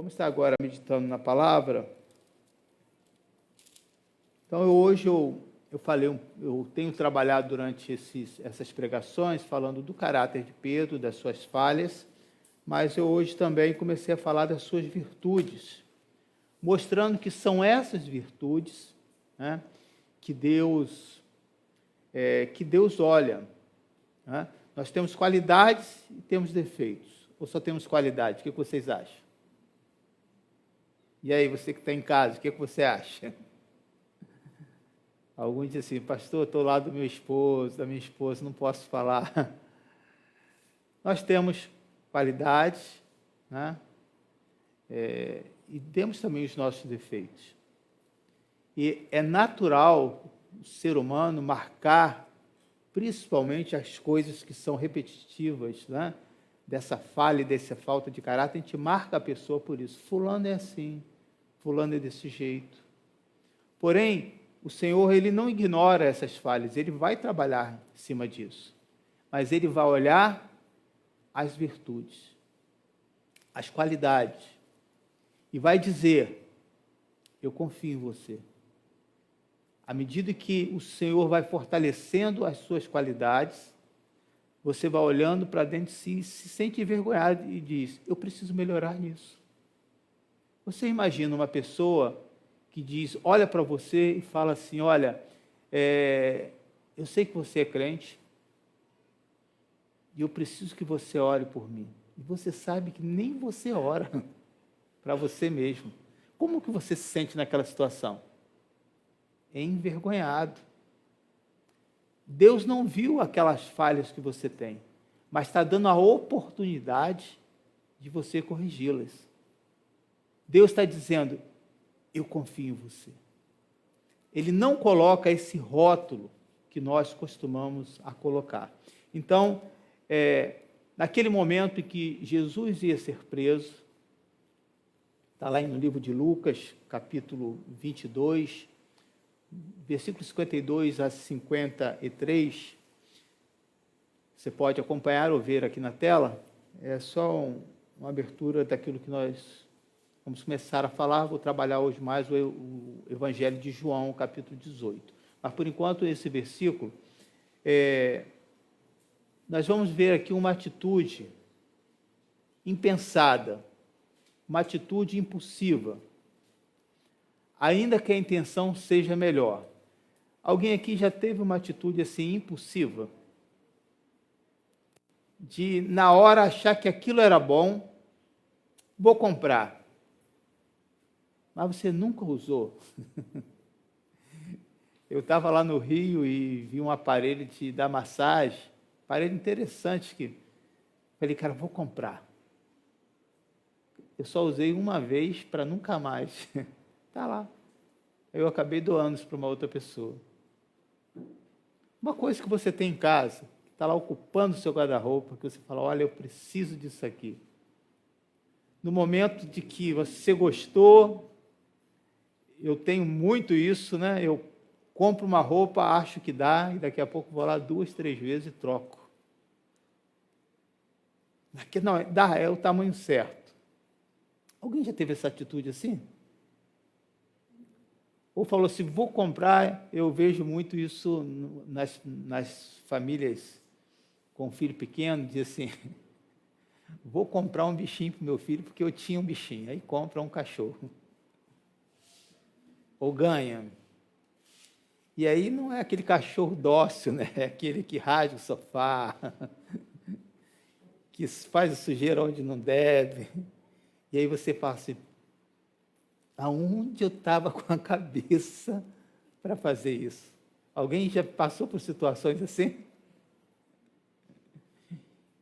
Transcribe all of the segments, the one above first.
Vamos estar agora meditando na palavra. Então, hoje eu tenho trabalhado durante essas pregações, falando do caráter de Pedro, das suas falhas, mas eu hoje também comecei a falar das suas virtudes, mostrando que são essas virtudes, né, que Deus olha. Né? Nós temos qualidades e temos defeitos, ou só temos qualidades? O que vocês acham? E aí, você que está em casa, o que você acha? Alguns dizem assim, pastor, estou lá do meu esposo, da minha esposa, não posso falar. Nós temos qualidades, né? E temos também os nossos defeitos. E é natural o ser humano marcar, principalmente as coisas que são repetitivas, né? Dessa falha e dessa falta de caráter, a gente marca a pessoa por isso. Fulano é assim, fulano é desse jeito. Porém, o Senhor, Ele não ignora essas falhas, Ele vai trabalhar em cima disso. Mas Ele vai olhar as virtudes, as qualidades, e vai dizer, eu confio em você. À medida que o Senhor vai fortalecendo as suas qualidades, você vai olhando para dentro de si, se sente envergonhado e diz, eu preciso melhorar nisso. Você imagina uma pessoa que diz, olha para você e fala assim, olha, eu sei que você é crente e eu preciso que você ore por mim. E você sabe que nem você ora para você mesmo. Como que você se sente naquela situação? Envergonhado. Deus não viu aquelas falhas que você tem, mas está dando a oportunidade de você corrigi-las. Deus está dizendo, eu confio em você. Ele não coloca esse rótulo que nós costumamos a colocar. Então, naquele momento em que Jesus ia ser preso, está lá no livro de Lucas, capítulo 22, versículos 52 a 53, você pode acompanhar ou ver aqui na tela, é só uma abertura daquilo que nós vamos começar a falar. Vou trabalhar hoje mais o Evangelho de João, capítulo 18. Mas, por enquanto, esse versículo, nós vamos ver aqui uma atitude impensada, uma atitude impulsiva, ainda que a intenção seja melhor. Alguém aqui já teve uma atitude assim impulsiva? De, na hora, achar que aquilo era bom, vou comprar. Mas você nunca usou. Eu estava lá no Rio e vi um aparelho de dar massagem, aparelho interessante, que falei, cara, vou comprar. Eu só usei uma vez para nunca mais. Está lá. Eu acabei doando isso para uma outra pessoa. Uma coisa que você tem em casa, que está lá ocupando o seu guarda-roupa, que você fala, olha, eu preciso disso aqui. No momento de que você gostou, eu tenho muito isso, né? Eu compro uma roupa, acho que dá, e daqui a pouco vou lá 2, 3 vezes e troco. Não, dá, é o tamanho certo. Alguém já teve essa atitude assim? Ou falou assim, vou comprar, eu vejo muito isso nas famílias com filho pequeno, diz assim, vou comprar um bichinho para o meu filho, porque eu tinha um bichinho, aí compra um cachorro. Ou ganha. E aí não é aquele cachorro dócil, né? É aquele que rasga o sofá, que faz a sujeira onde não deve. E aí você fala assim, aonde eu estava com a cabeça para fazer isso? Alguém já passou por situações assim?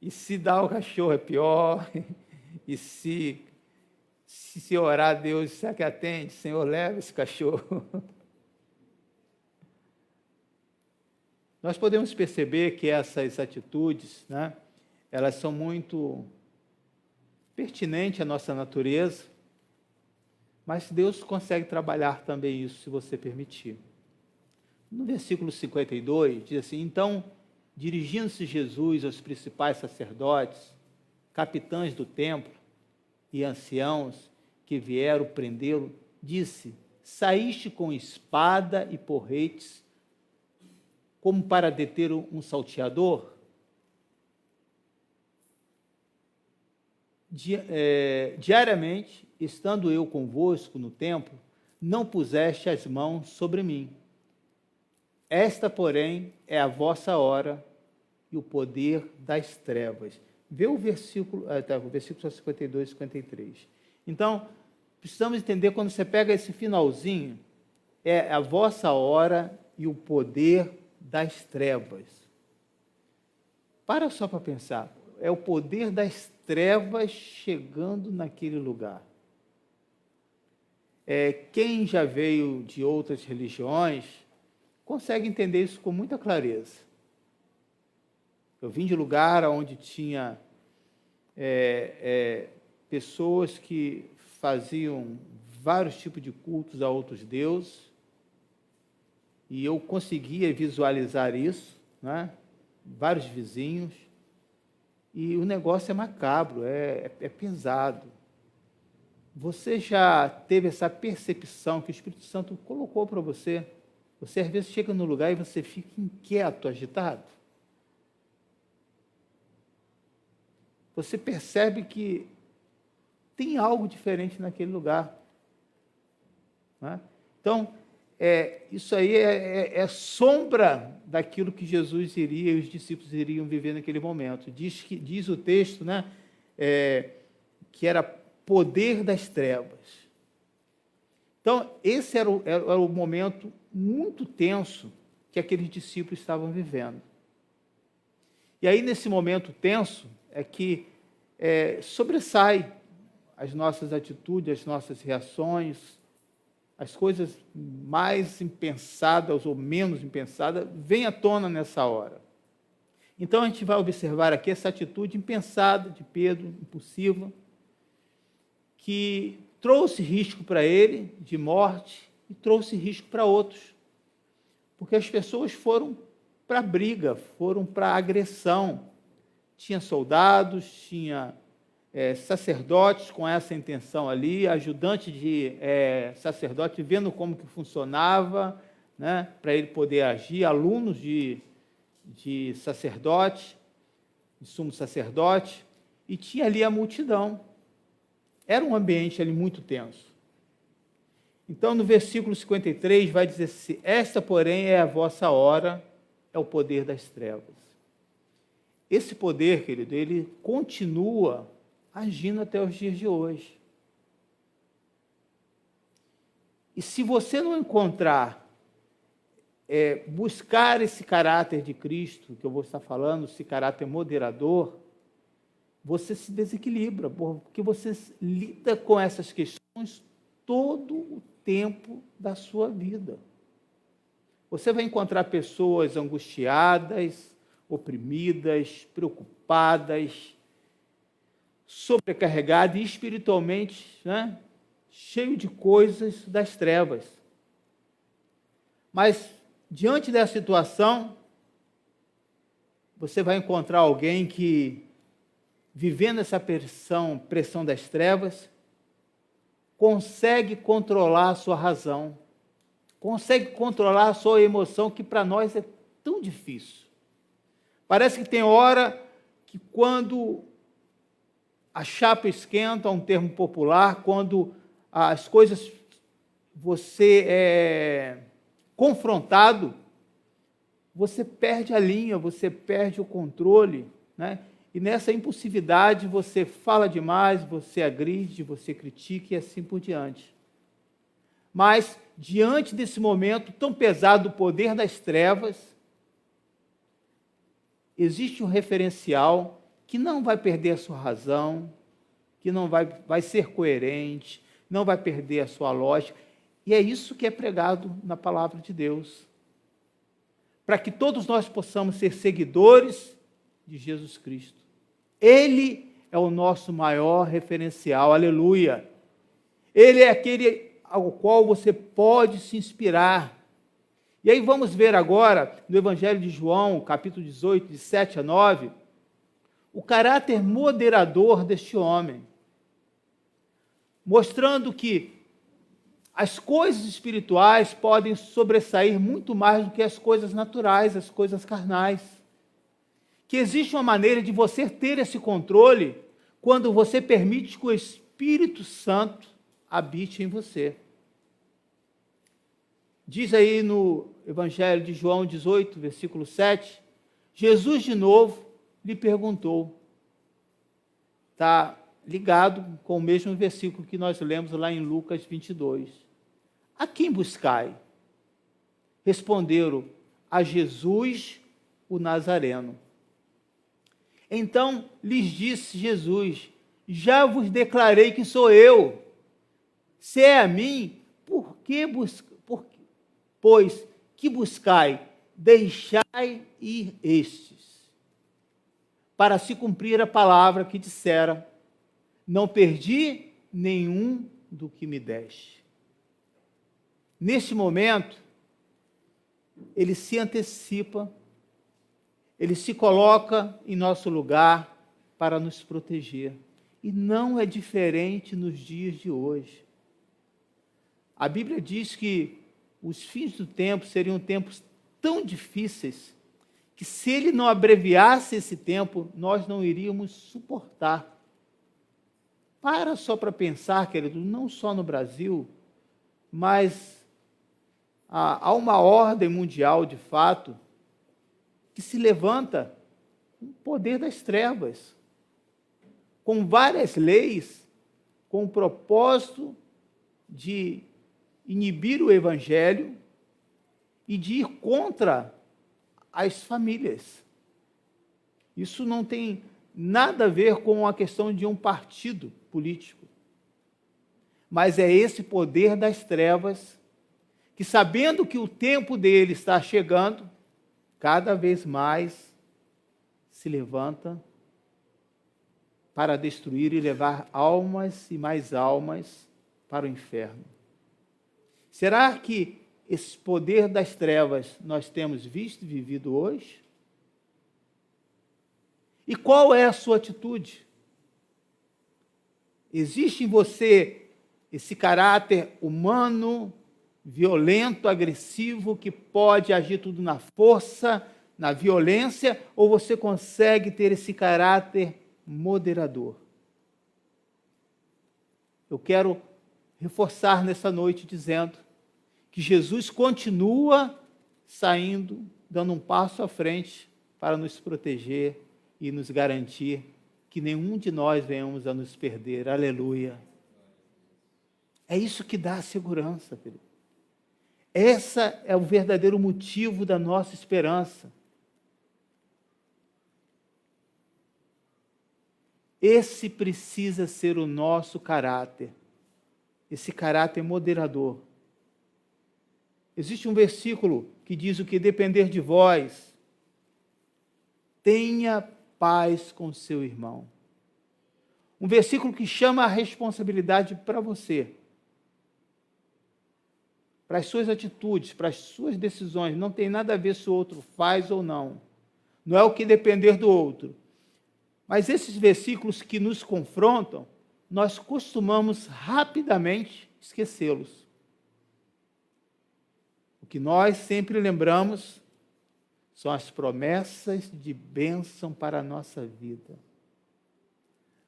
E se dá o cachorro é pior, e se orar a Deus, será que atende? Senhor, leva esse cachorro. Nós podemos perceber que essas atitudes, né, elas são muito pertinentes à nossa natureza, mas Deus consegue trabalhar também isso, se você permitir. No versículo 52, diz assim, então, dirigindo-se Jesus aos principais sacerdotes, capitães do templo e anciãos, porque vieram prendê-lo, disse: saíste com espada e porretes, como para deter um salteador? Diariamente, estando eu convosco no templo, não puseste as mãos sobre mim. Esta, porém, é a vossa hora e o poder das trevas. Vê o versículo 52 e 53. Então, precisamos entender, quando você pega esse finalzinho, é a vossa hora e o poder das trevas. Para só para pensar, é o poder das trevas chegando naquele lugar. Quem já veio de outras religiões consegue entender isso com muita clareza. Eu vim de lugar onde tinha pessoas que faziam vários tipos de cultos a outros deuses, e eu conseguia visualizar isso, né? Vários vizinhos, e o negócio é macabro, é pesado. Você já teve essa percepção que o Espírito Santo colocou para você? Você às vezes chega no lugar e você fica inquieto, agitado. Você percebe que tem algo diferente naquele lugar, né? Então, isso aí é sombra daquilo que Jesus iria e os discípulos iriam viver naquele momento. Diz o texto, né, que era poder das trevas. Então, esse era o momento muito tenso que aqueles discípulos estavam vivendo. E aí, nesse momento tenso, é que sobressai as nossas atitudes, as nossas reações, as coisas mais impensadas ou menos impensadas vêm à tona nessa hora. Então, a gente vai observar aqui essa atitude impensada de Pedro, impulsiva, que trouxe risco para ele de morte e trouxe risco para outros. Porque as pessoas foram para a briga, foram para a agressão. Tinha soldados, tinha sacerdotes com essa intenção ali, ajudante de sacerdote vendo como que funcionava, né, para ele poder agir, alunos de sacerdote, de sumo sacerdote, e tinha ali a multidão. Era um ambiente ali muito tenso. Então, no versículo 53, vai dizer assim: esta, porém, é a vossa hora, é o poder das trevas. Esse poder, querido, ele continua agindo até os dias de hoje. E se você não encontrar, buscar esse caráter de Cristo, que eu vou estar falando, esse caráter moderador, você se desequilibra, porque você lida com essas questões todo o tempo da sua vida. Você vai encontrar pessoas angustiadas, oprimidas, preocupadas, sobrecarregado e espiritualmente, né, cheio de coisas das trevas. Mas, diante dessa situação, você vai encontrar alguém que, vivendo essa pressão das trevas, consegue controlar a sua razão, consegue controlar a sua emoção, que para nós é tão difícil. Parece que tem hora que, quando a chapa esquenta, um termo popular, quando as coisas, você é confrontado, você perde a linha, você perde o controle, né? E nessa impulsividade você fala demais, você agride, você critica e assim por diante. Mas, diante desse momento tão pesado do poder das trevas, existe um referencial que não vai perder a sua razão, que não vai ser coerente, não vai perder a sua lógica. E é isso que é pregado na palavra de Deus. Para que todos nós possamos ser seguidores de Jesus Cristo. Ele é o nosso maior referencial, aleluia. Ele é aquele ao qual você pode se inspirar. E aí vamos ver agora, no Evangelho de João, capítulo 18, de 7 a 9, o caráter moderador deste homem. mostrando que as coisas espirituais podem sobressair muito mais do que as coisas naturais, as coisas carnais. Que existe uma maneira de você ter esse controle quando você permite que o Espírito Santo habite em você. Diz aí no Evangelho de João 18, versículo 7, Jesus de novo lhe perguntou. Está ligado com o mesmo versículo que nós lemos lá em Lucas 22. A quem buscai? Responderam, a Jesus o Nazareno. Então lhes disse Jesus, já vos declarei que sou eu. Se é a mim, pois que buscai? Deixai ir estes, para se cumprir a palavra que dissera, não perdi nenhum do que me deste. Neste momento, ele se antecipa, ele se coloca em nosso lugar para nos proteger. E não é diferente nos dias de hoje. A Bíblia diz que os fins do tempo seriam tempos tão difíceis que se ele não abreviasse esse tempo, nós não iríamos suportar. Para só para pensar, querido, não só no Brasil, mas há uma ordem mundial, de fato, que se levanta com o poder das trevas, com várias leis, com o propósito de inibir o Evangelho e de ir contra as famílias. Isso não tem nada a ver com a questão de um partido político, mas é esse poder das trevas que, sabendo que o tempo dele está chegando, cada vez mais se levanta para destruir e levar almas e mais almas para o inferno. Será que esse poder das trevas nós temos visto e vivido hoje? E qual é a sua atitude? Existe em você esse caráter humano, violento, agressivo, que pode agir tudo na força, na violência, ou você consegue ter esse caráter moderador? Eu quero reforçar nessa noite dizendo que Jesus continua saindo, dando um passo à frente para nos proteger e nos garantir que nenhum de nós venhamos a nos perder. Aleluia. É isso que dá segurança, querido. Esse é o verdadeiro motivo da nossa esperança. Esse precisa ser o nosso caráter, esse caráter moderador. Existe um versículo que diz o que depender de vós, tenha paz com seu irmão. Um versículo que chama a responsabilidade para você, para as suas atitudes, para as suas decisões. Não tem nada a ver se o outro faz ou não. Não é o que depender do outro. Mas esses versículos que nos confrontam, nós costumamos rapidamente esquecê-los. O que nós sempre lembramos são as promessas de bênção para a nossa vida.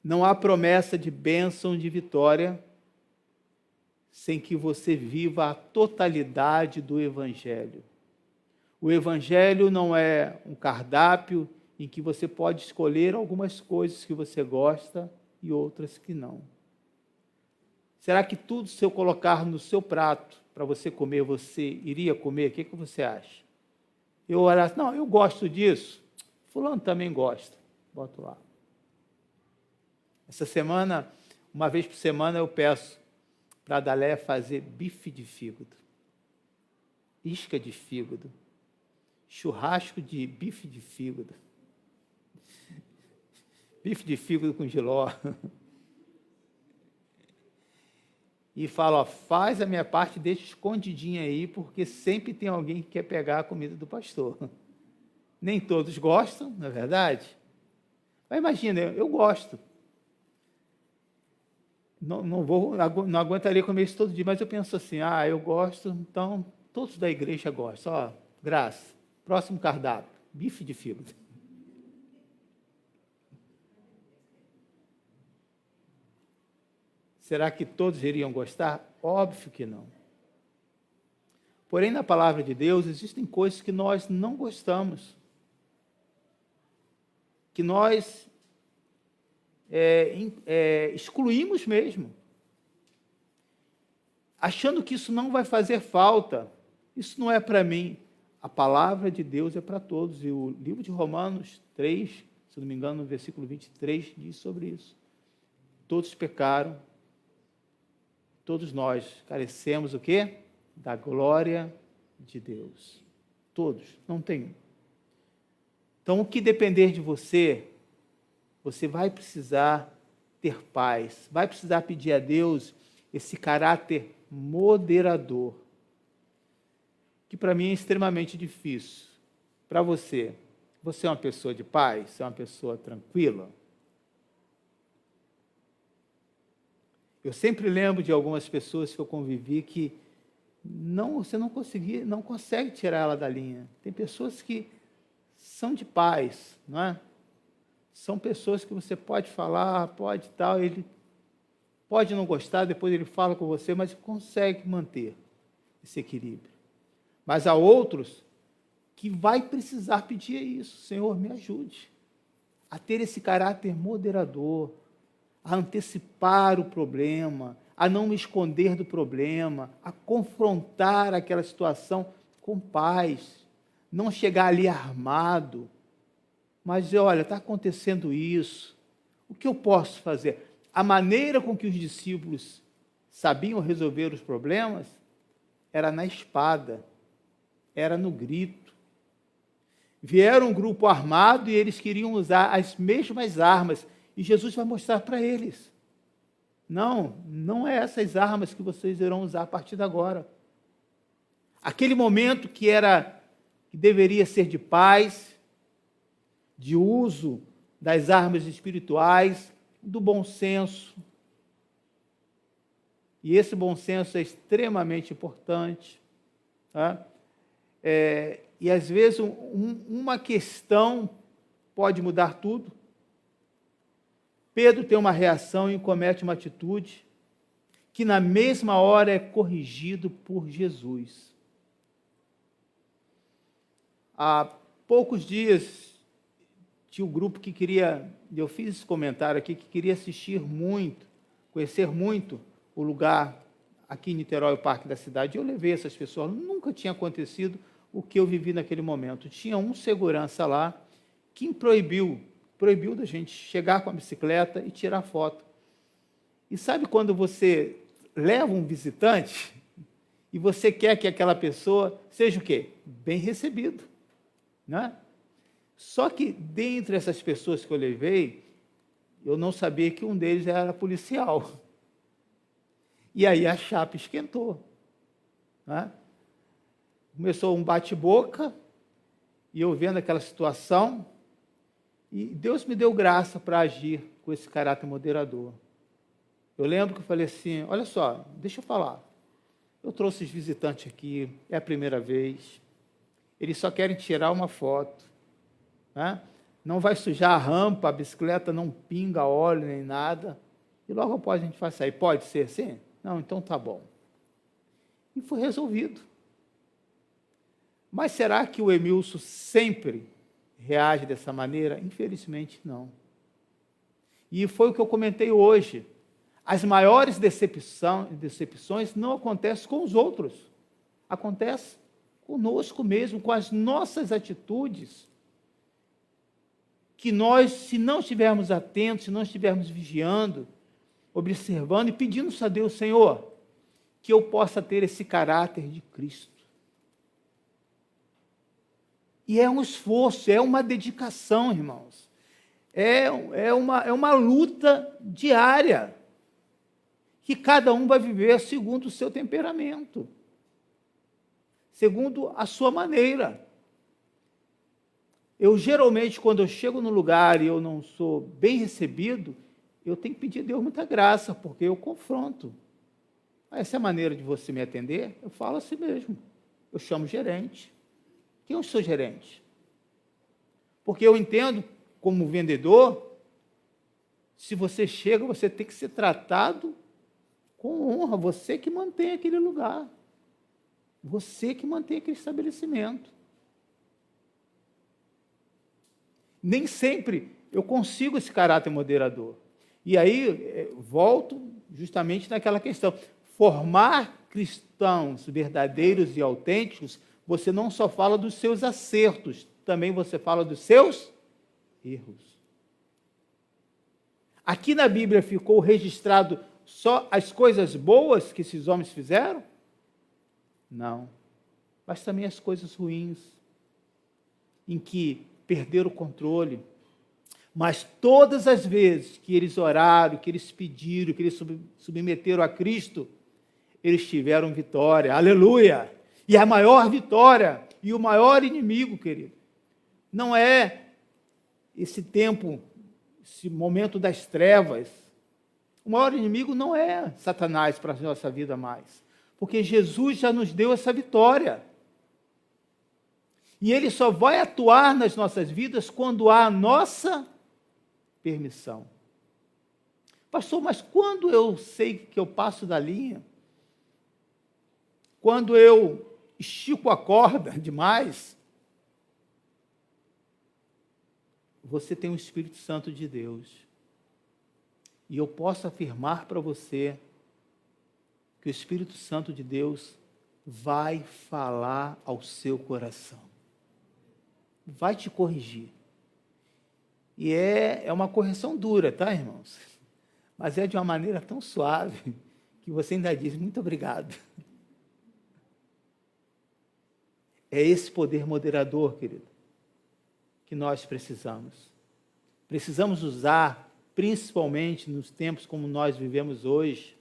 Não há promessa de bênção, de vitória, sem que você viva a totalidade do Evangelho. O Evangelho não é um cardápio em que você pode escolher algumas coisas que você gosta e outras que não. Será que tudo, se eu colocar no seu prato para você comer, você iria comer? O que você acha? Eu olhar, não, eu gosto disso. Fulano também gosta. Boto lá. Essa semana, uma vez por semana, eu peço para a Dalé fazer bife de fígado, isca de fígado, churrasco de bife de fígado, bife de fígado com jiló. E falo, ó, faz a minha parte, deixa escondidinha aí, porque sempre tem alguém que quer pegar a comida do pastor. Nem todos gostam, não é verdade? Mas imagina, eu gosto. não aguentaria comer isso todo dia, mas eu penso assim, eu gosto, então todos da igreja gostam. Ó, Graça, próximo cardápio, bife de fígado. Será que todos iriam gostar? Óbvio que não. Porém, na palavra de Deus, existem coisas que nós não gostamos, que nós excluímos mesmo, achando que isso não vai fazer falta. Isso não é para mim. A palavra de Deus é para todos. E o livro de Romanos 3, se não me engano, no versículo 23, diz sobre isso. Todos pecaram, todos nós carecemos o quê? Da glória de Deus. Todos, não tem um. Então, o que depender de você, você vai precisar ter paz, vai precisar pedir a Deus esse caráter moderador, que para mim é extremamente difícil. Para você, você é uma pessoa de paz? Você é uma pessoa tranquila? Eu sempre lembro de algumas pessoas que eu convivi que você não consegue tirar ela da linha. Tem pessoas que são de paz, não é? São pessoas que você pode falar, pode tal, ele pode não gostar, depois ele fala com você, mas consegue manter esse equilíbrio. Mas há outros que vai precisar pedir isso. Senhor, me ajude a ter esse caráter moderador, a antecipar o problema, a não me esconder do problema, a confrontar aquela situação com paz, não chegar ali armado, mas dizer, olha, está acontecendo isso, o que eu posso fazer? A maneira com que os discípulos sabiam resolver os problemas era na espada, era no grito. Vieram um grupo armado e eles queriam usar as mesmas armas, e Jesus vai mostrar para eles, não é essas armas que vocês irão usar a partir de agora. Aquele momento que deveria ser de paz, de uso das armas espirituais, do bom senso. E esse bom senso é extremamente importante. Tá? E às vezes uma questão pode mudar tudo. Pedro tem uma reação e comete uma atitude que na mesma hora é corrigido por Jesus. Há poucos dias tinha um grupo que queria, eu fiz esse comentário aqui, que queria assistir muito, conhecer muito o lugar aqui em Niterói, o Parque da Cidade. Eu levei essas pessoas, nunca tinha acontecido o que eu vivi naquele momento. Tinha um segurança lá que proibiu da gente chegar com a bicicleta e tirar foto. E sabe quando você leva um visitante e você quer que aquela pessoa seja o quê? Bem recebido, né? Só que dentre essas pessoas que eu levei, eu não sabia que um deles era policial. E aí a chapa esquentou, né? Começou um bate-boca e eu vendo aquela situação. E Deus me deu graça para agir com esse caráter moderador. Eu lembro que eu falei assim, olha só, deixa eu falar. Eu trouxe os visitantes aqui, é a primeira vez. Eles só querem tirar uma foto. Né? Não vai sujar a rampa, a bicicleta não pinga óleo nem nada. E logo após a gente vai sair. Pode ser assim? Não, então tá bom. E foi resolvido. Mas será que o Emilson sempre reage dessa maneira? Infelizmente, não. E foi o que eu comentei hoje. As maiores decepções não acontecem com os outros. Acontece conosco mesmo, com as nossas atitudes. Que nós, se não estivermos atentos, se não estivermos vigiando, observando e pedindo a Deus, Senhor, que eu possa ter esse caráter de Cristo. E é um esforço, é uma dedicação, irmãos. É uma luta diária, que cada um vai viver segundo o seu temperamento, segundo a sua maneira. Eu, geralmente, quando eu chego no lugar e eu não sou bem recebido, eu tenho que pedir a Deus muita graça, porque eu confronto. Essa é a maneira de você me atender? Eu falo assim mesmo. Eu chamo gerente. Quem é o seu gerente? Porque eu entendo, como vendedor, se você chega, você tem que ser tratado com honra. Você que mantém aquele lugar. Você que mantém aquele estabelecimento. Nem sempre eu consigo esse caráter moderador. E aí, volto justamente naquela questão. Formar cristãos verdadeiros e autênticos, você não só fala dos seus acertos, também você fala dos seus erros. Aqui na Bíblia ficou registrado só as coisas boas que esses homens fizeram? Não. Mas também as coisas ruins, em que perderam o controle. Mas todas as vezes que eles oraram, que eles pediram, que eles submeteram a Cristo, eles tiveram vitória. Aleluia! E a maior vitória e o maior inimigo, querido, não é esse tempo, esse momento das trevas. O maior inimigo não é Satanás para a nossa vida mais, porque Jesus já nos deu essa vitória. E ele só vai atuar nas nossas vidas quando há a nossa permissão. Pastor, mas quando eu sei que eu passo da linha, quando eu estico a corda demais, você tem o Espírito Santo de Deus. E eu posso afirmar para você que o Espírito Santo de Deus vai falar ao seu coração. Vai te corrigir. E é uma correção dura, tá, irmãos? Mas é de uma maneira tão suave que você ainda diz muito obrigado. É esse poder moderador, querido, que nós precisamos. Precisamos usar, principalmente nos tempos como nós vivemos hoje,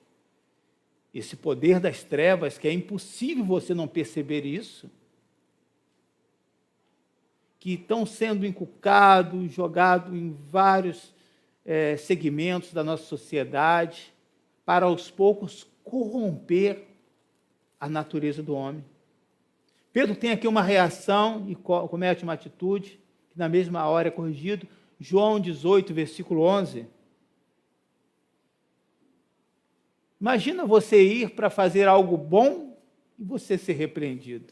esse poder das trevas, que é impossível você não perceber isso, que estão sendo inculcados, jogados em vários segmentos da nossa sociedade, para aos poucos corromper a natureza do homem. Pedro tem aqui uma reação e comete uma atitude, que na mesma hora é corrigido. João 18, versículo 11. Imagina você ir para fazer algo bom e você ser repreendido.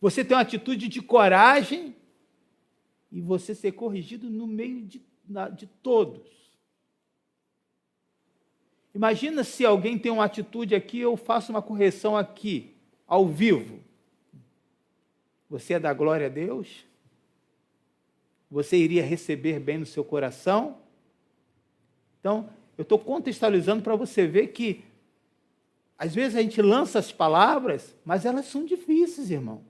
Você tem uma atitude de coragem e você ser corrigido no meio de todos. Imagina se alguém tem uma atitude aqui, eu faço uma correção aqui, ao vivo. Você é da glória a Deus? Você iria receber bem no seu coração? Então, eu estou contextualizando para você ver que, às vezes a gente lança as palavras, mas elas são difíceis, irmãos.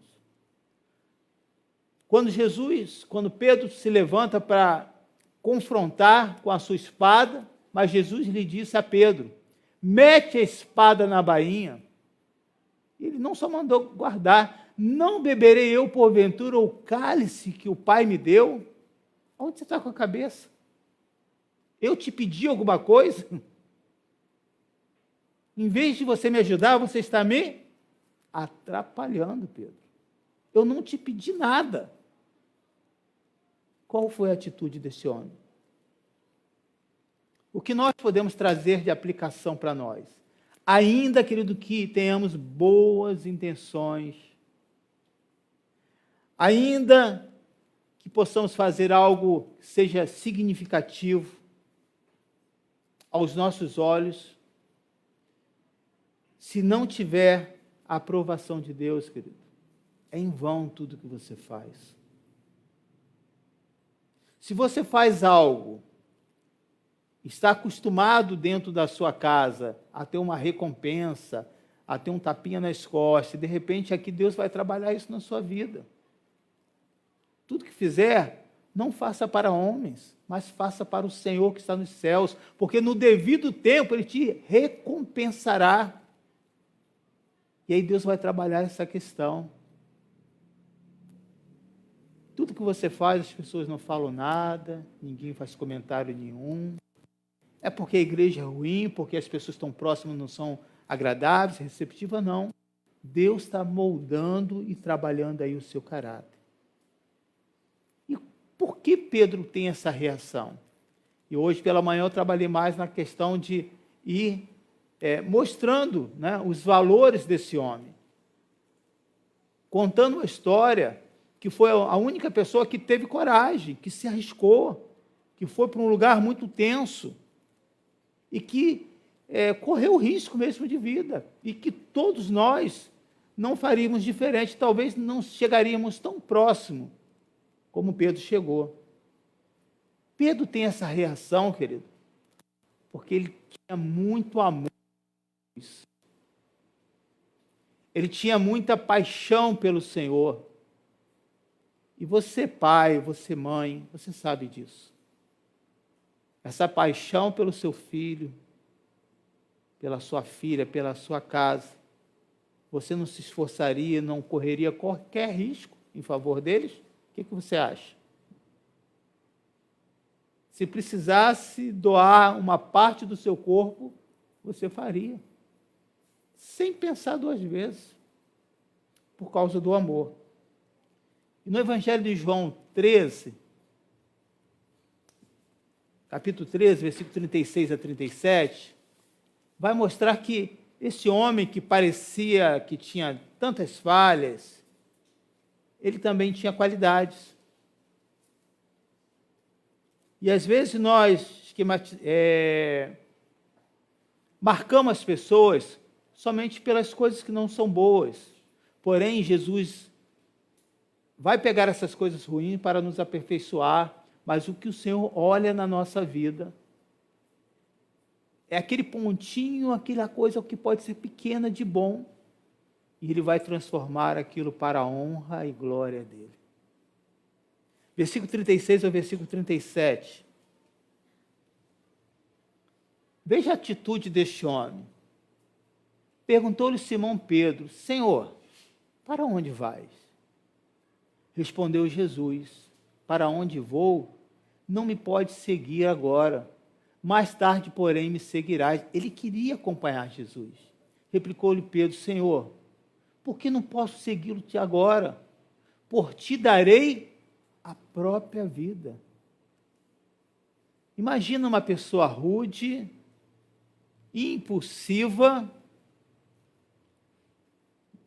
Quando Pedro se levanta para confrontar com a sua espada, mas Jesus lhe disse a Pedro, mete a espada na bainha. Ele não só mandou guardar, não beberei eu porventura o cálice que o Pai me deu? Onde você está com a cabeça? Eu te pedi alguma coisa? Em vez de você me ajudar, você está me atrapalhando, Pedro. Eu não te pedi nada. Qual foi a atitude desse homem? O que nós podemos trazer de aplicação para nós? Ainda, querido, que tenhamos boas intenções, ainda que possamos fazer algo que seja significativo aos nossos olhos, se não tiver a aprovação de Deus, querido, é em vão tudo que você faz. Se você faz algo, está acostumado dentro da sua casa a ter uma recompensa, a ter um tapinha nas costas, e de repente aqui Deus vai trabalhar isso na sua vida. Tudo que fizer, não faça para homens, mas faça para o Senhor que está nos céus, porque no devido tempo Ele te recompensará. E aí Deus vai trabalhar essa questão. Tudo que você faz, as pessoas não falam nada, ninguém faz comentário nenhum. É porque a igreja é ruim, porque as pessoas estão próximas não são agradáveis, receptivas, não. Deus está moldando e trabalhando aí o seu caráter. E por que Pedro tem essa reação? E hoje pela manhã eu trabalhei mais na questão de ir mostrando, né, os valores desse homem. Contando uma história que foi a única pessoa que teve coragem, que se arriscou, que foi para um lugar muito tenso e que correu o risco mesmo de vida. E que todos nós não faríamos diferente, talvez não chegaríamos tão próximo como Pedro chegou. Pedro tem essa reação, querido, porque ele tinha muito amor. Ele tinha muita paixão pelo Senhor. E você, pai, você, mãe, você sabe disso. Essa paixão pelo seu filho, pela sua filha, pela sua casa, você não se esforçaria, não correria qualquer risco em favor deles? O que você acha? Se precisasse doar uma parte do seu corpo, você faria. Sem pensar duas vezes, por causa do amor. E no Evangelho de João 13, capítulo 13, versículo 36 a 37, vai mostrar que esse homem que parecia que tinha tantas falhas, ele também tinha qualidades. E às vezes nós marcamos as pessoas somente pelas coisas que não são boas. Porém, Jesus vai pegar essas coisas ruins para nos aperfeiçoar, mas o que o Senhor olha na nossa vida é aquele pontinho, aquela coisa que pode ser pequena de bom, e Ele vai transformar aquilo para a honra e glória dEle. Versículo 36 ao versículo 37. Veja a atitude deste homem. Perguntou-lhe Simão Pedro: Senhor, para onde vais? Respondeu Jesus: para onde vou, não me pode seguir agora. Mais tarde, porém, me seguirás. Ele queria acompanhar Jesus. Replicou-lhe Pedro: Senhor, por que não posso segui-lo agora? Por ti darei a própria vida. Imagina uma pessoa rude, impulsiva,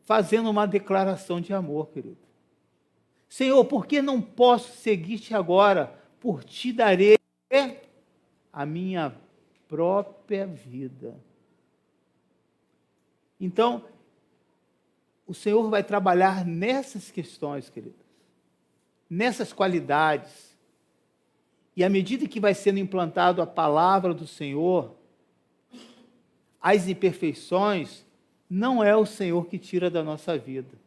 fazendo uma declaração de amor, querido. Senhor, por que não posso seguir-te agora? Por ti darei a minha própria vida. Então, o Senhor vai trabalhar nessas questões, queridos, nessas qualidades. E à medida que vai sendo implantado a palavra do Senhor, as imperfeições, não é o Senhor que tira da nossa vida.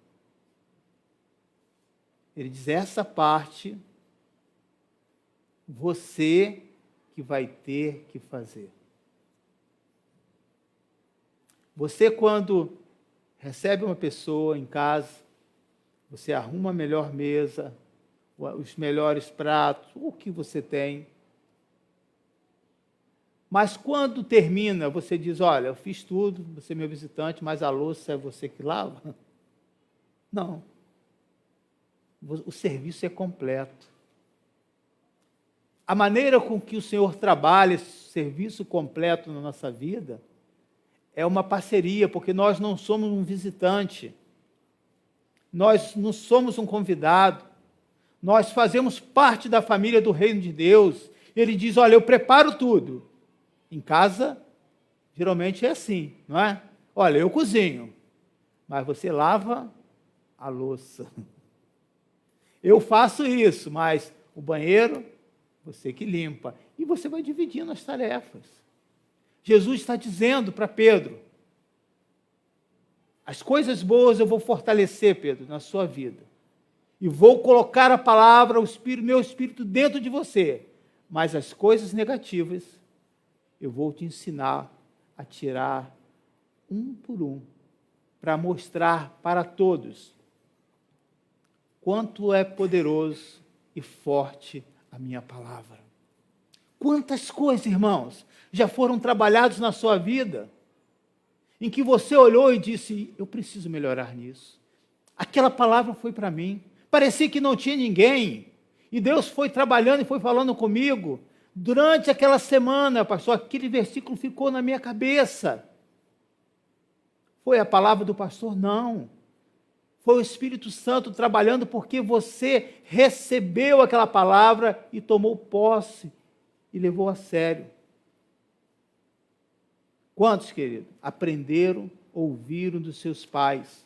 Ele diz: essa parte, você que vai ter que fazer. Você, quando recebe uma pessoa em casa, você arruma a melhor mesa, os melhores pratos, o que você tem. Mas quando termina, você diz: olha, eu fiz tudo, você é meu visitante, mas a louça é você que lava? Não. O serviço é completo. A maneira com que o Senhor trabalha esse serviço completo na nossa vida é uma parceria, porque nós não somos um visitante, nós não somos um convidado, nós fazemos parte da família do reino de Deus. Ele diz: olha, eu preparo tudo. Em casa, geralmente é assim, não é? Olha, eu cozinho, mas você lava a louça. Eu faço isso, mas o banheiro, você que limpa. E você vai dividindo as tarefas. Jesus está dizendo para Pedro: as coisas boas eu vou fortalecer, Pedro, na sua vida. E vou colocar a palavra, meu espírito dentro de você. Mas as coisas negativas, eu vou te ensinar a tirar um por um, para mostrar para todos quanto é poderoso e forte a minha palavra. Quantas coisas, irmãos, já foram trabalhadas na sua vida, em que você olhou e disse, eu preciso melhorar nisso. Aquela palavra foi para mim. Parecia que não tinha ninguém. E Deus foi trabalhando e foi falando comigo. Durante aquela semana, pastor, aquele versículo ficou na minha cabeça. Foi a palavra do pastor? Não. Foi o Espírito Santo trabalhando porque você recebeu aquela palavra e tomou posse e levou a sério. Quantos, querido, aprenderam, ouviram dos seus pais?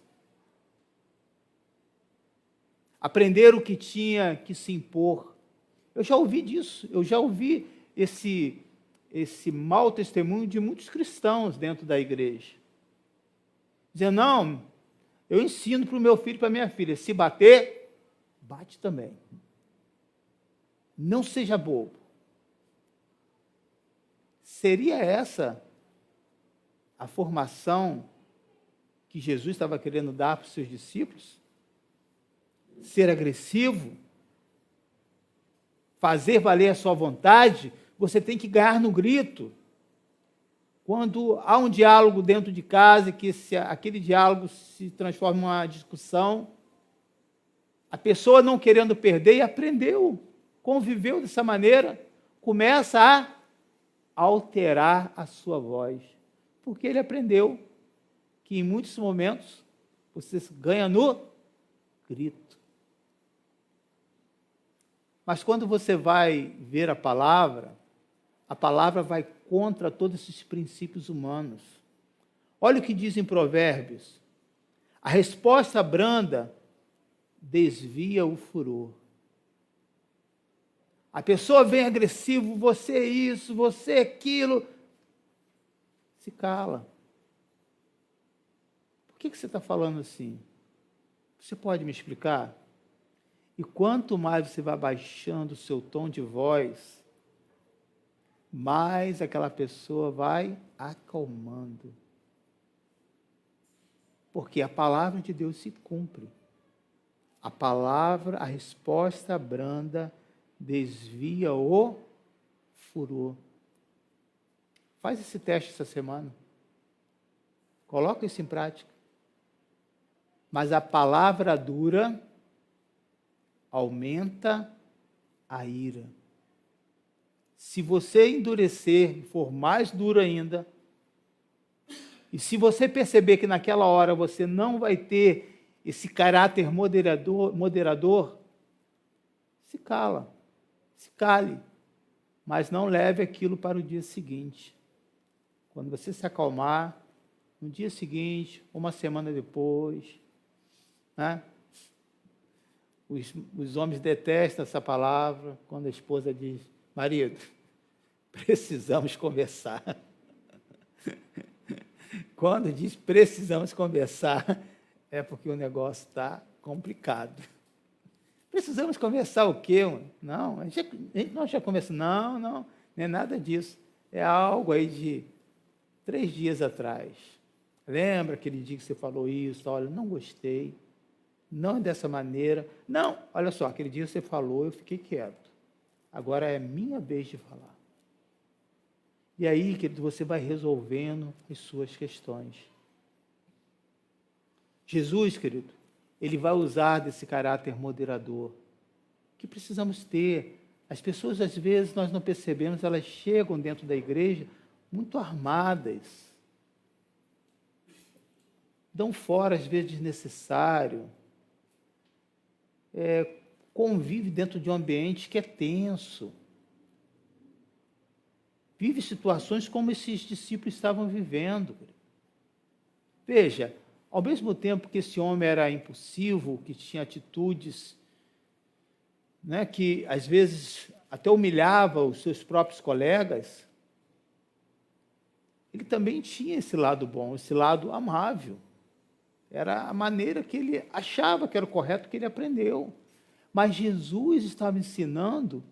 Aprenderam que tinha que se impor. Eu já ouvi disso, eu já ouvi esse mau testemunho de muitos cristãos dentro da igreja. Dizendo, não, eu ensino para o meu filho e para a minha filha, se bater, bate também. Não seja bobo. Seria essa a formação que Jesus estava querendo dar para os seus discípulos? Ser agressivo? Fazer valer a sua vontade? Você tem que ganhar no grito. Quando há um diálogo dentro de casa, que aquele diálogo se transforma em uma discussão, a pessoa não querendo perder e aprendeu, conviveu dessa maneira, começa a alterar a sua voz, porque ele aprendeu que em muitos momentos você ganha no grito. Mas quando você vai ver a palavra vai contra todos esses princípios humanos. Olha o que diz em Provérbios. A resposta branda desvia o furor. A pessoa vem agressivo, você é isso, você é aquilo. Se cala. Por que você está falando assim? Você pode me explicar? E quanto mais você vai baixando o seu tom de voz, mais aquela pessoa vai acalmando. Porque a palavra de Deus se cumpre. A palavra, a resposta branda desvia o furor. Faz esse teste essa semana. Coloca isso em prática. Mas a palavra dura aumenta a ira. Se você endurecer e for mais duro ainda, e se você perceber que naquela hora você não vai ter esse caráter moderador, se cala, se cale, mas não leve aquilo para o dia seguinte. Quando você se acalmar, no dia seguinte, uma semana depois, né? Os homens detestam essa palavra quando a esposa diz, marido, precisamos conversar. Quando diz precisamos conversar, é porque o negócio está complicado. Precisamos conversar o quê? Não, nós já conversamos. Não é nada disso. É algo aí de 3 dias atrás. Lembra aquele dia que você falou isso? Olha, não gostei. Não é dessa maneira. Não, olha só, aquele dia você falou, eu fiquei quieto. Agora é minha vez de falar. E aí, querido, você vai resolvendo as suas questões. Jesus, querido, ele vai usar desse caráter moderador que precisamos ter. As pessoas, às vezes, nós não percebemos, elas chegam dentro da igreja muito armadas. Dão fora, às vezes, desnecessário. Convive dentro de um ambiente que é tenso. Vive situações como esses discípulos estavam vivendo. Veja, ao mesmo tempo que esse homem era impulsivo, que tinha atitudes, né, que às vezes até humilhava os seus próprios colegas, ele também tinha esse lado bom, esse lado amável. Era a maneira que ele achava que era o correto, que ele aprendeu. Mas Jesus estava ensinando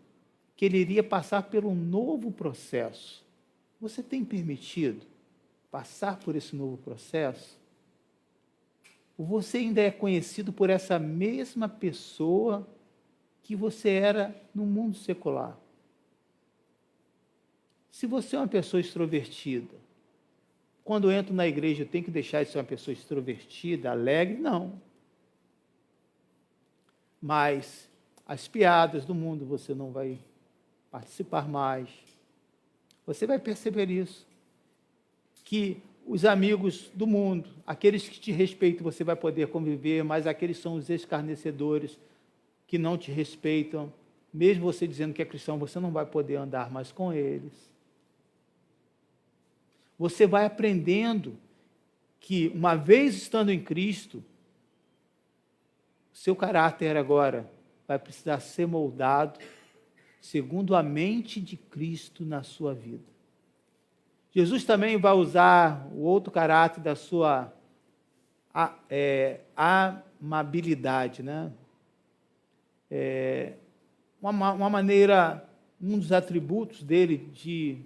que ele iria passar por um novo processo. Você tem permitido passar por esse novo processo? Ou você ainda é conhecido por essa mesma pessoa que você era no mundo secular? Se você é uma pessoa extrovertida, quando eu entro na igreja eu tenho que deixar de ser uma pessoa extrovertida, alegre? Não. Mas as piadas do mundo você não vai participar mais. Você vai perceber isso. Que os amigos do mundo, aqueles que te respeitam, você vai poder conviver, mas aqueles são os escarnecedores que não te respeitam. Mesmo você dizendo que é cristão, você não vai poder andar mais com eles. Você vai aprendendo que, uma vez estando em Cristo, seu caráter agora vai precisar ser moldado segundo a mente de Cristo na sua vida. Jesus também vai usar o outro caráter da sua amabilidade, né? Uma maneira, um dos atributos dele,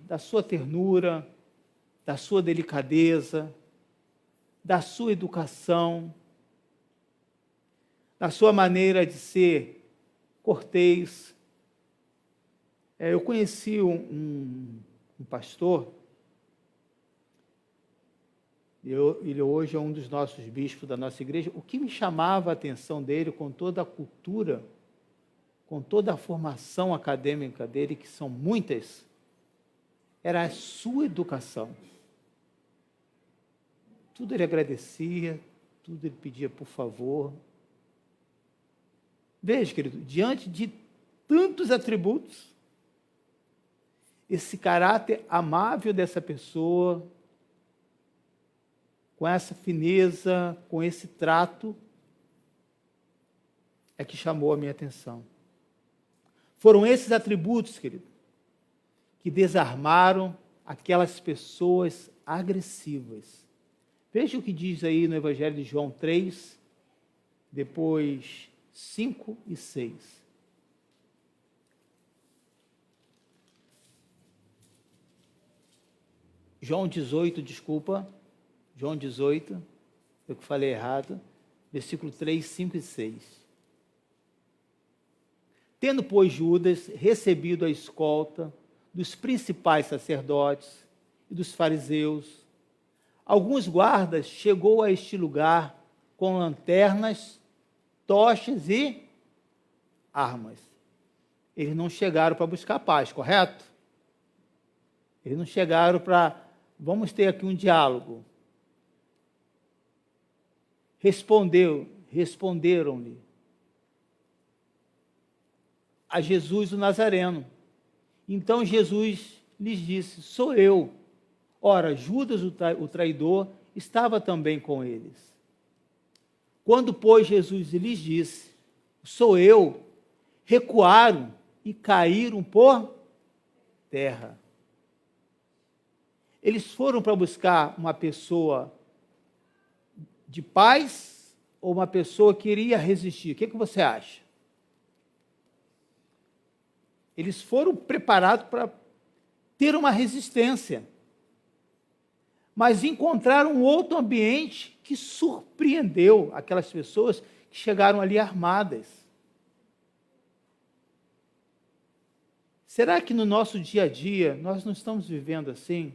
da sua ternura, da sua delicadeza, da sua educação, da sua maneira de ser cortês. Eu conheci um pastor, ele hoje é um dos nossos bispos da nossa igreja. O que me chamava a atenção dele, com toda a cultura, com toda a formação acadêmica dele, que são muitas, era a sua educação. Tudo ele agradecia, tudo ele pedia por favor. Veja, querido, diante de tantos atributos, esse caráter amável dessa pessoa, com essa fineza, com esse trato, é que chamou a minha atenção. Foram esses atributos, querido, que desarmaram aquelas pessoas agressivas. Veja o que diz aí no Evangelho de João 3, depois 5 e 6. João 18, desculpa. João 18, eu que falei errado, versículo 3, 5 e 6. Tendo, pois, Judas recebido a escolta dos principais sacerdotes e dos fariseus, alguns guardas chegou a este lugar com lanternas, tochas e armas. Eles não chegaram para buscar paz, correto? Eles não chegaram para, vamos ter aqui um diálogo. Responderam-lhe a Jesus o Nazareno. Então Jesus lhes disse: sou eu. Ora, Judas o traidor estava também com eles. Quando, pois, Jesus lhes disse: sou eu, recuaram e caíram por terra. Eles foram para buscar uma pessoa de paz ou uma pessoa que iria resistir? O que você acha? Eles foram preparados para ter uma resistência, mas encontraram um outro ambiente que surpreendeu aquelas pessoas que chegaram ali armadas. Será que no nosso dia a dia nós não estamos vivendo assim?